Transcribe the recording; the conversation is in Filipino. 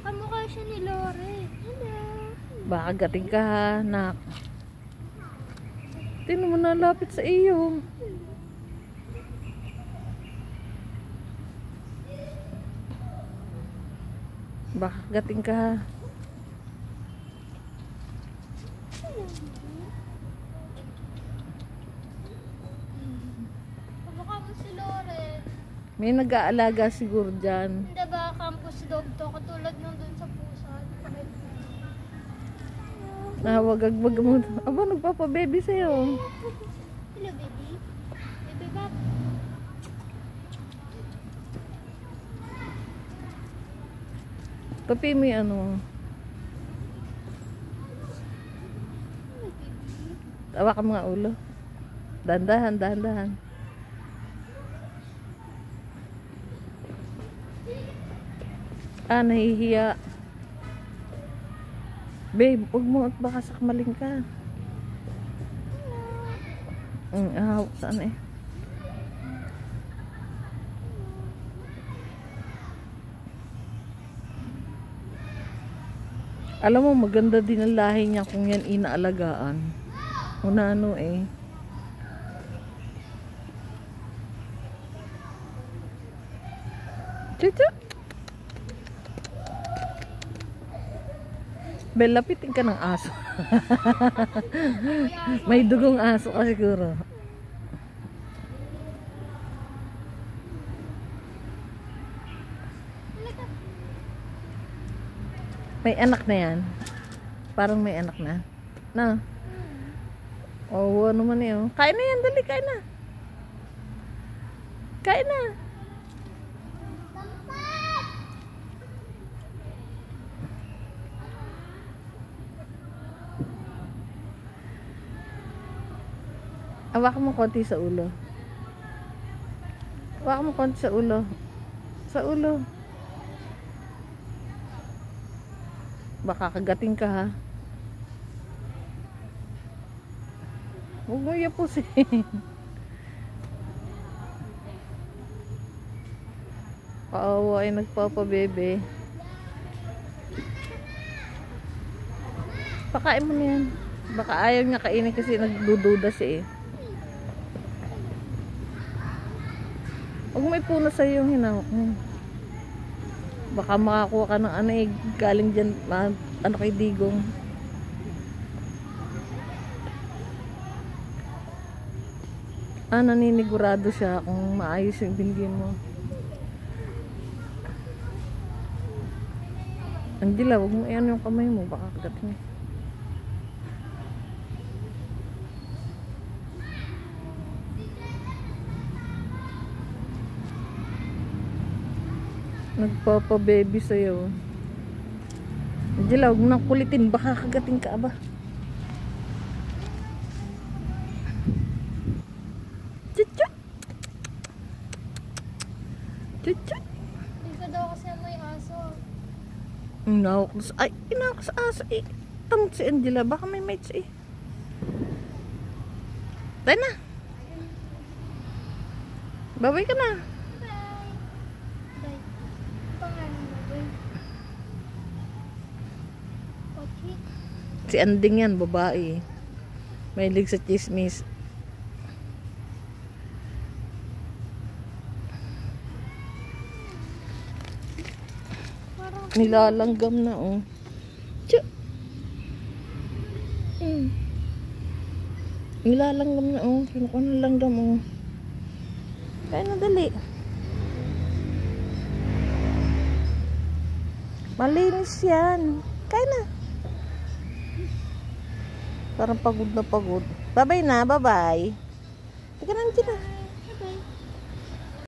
Kamukha siya ni Lore. Hello. Baka gating ka ha, nak. Tingnan mo na lapit sa iyo. Baka gating ka ha. Kamukha mo si Lore. May nag-aalaga siguro dyan. Hindi ba campus dog to? Katulad nung dun sa pusa. Wag mo. Aba, nagpapababy sa'yo. Hello, baby. Baby bab. Tapi may ano. Tawa ka mga ulo. Dahan-dahan. Nahihiya. Babe, huwag mo at baka sakmaling ka. Saan eh? Alam mo, maganda din ang lahi niya kung yan inaalagaan. Ano eh. Chuchu! Bel, lapitin ka ng aso. May dugong aso ka siguro. May anak na yan. Parang may anak na. Na. Oh, ano man yun. Kain na yan, dali, kain na. Kain na. Hawakan mo konti sa ulo. Hawakan mo konti sa ulo. Sa ulo. Baka kagating ka ha. Huwag mo yapusin. Paawa ay nagpapabebe. Pakain mo na yan. Baka ayaw niya kainin kasi nagdududa siya eh. Huwag may puno sa'yo yung hinahok mo. Baka makakuha ka ng ano eh, galing dyan, ano kay Digong. Naninigurado siya kung maayos yung binigyan mo. Angela, huwag mo iyan yung kamay mo, baka kagating. Nagpapa-baby sa'yo. Angela, huwag mo nang kulitin. Baka kagating ka ba? Chuchu! Chuchu! Hindi ka daw kasi may aso. Inawak sa aso eh. Tamot si Angela. Baka may mates eh. Tayo na. Babay ka na. Si Anding yan, babae. Mahilig sa chismis. Nilalanggam na oh. Nilalanggam na oh. Kinukuha ng langgam oh. Kaya na dali. Malinis yan. Kaya na. Parang pagod na pagod. Bye-bye na, bye-bye. Teka na, dyan na.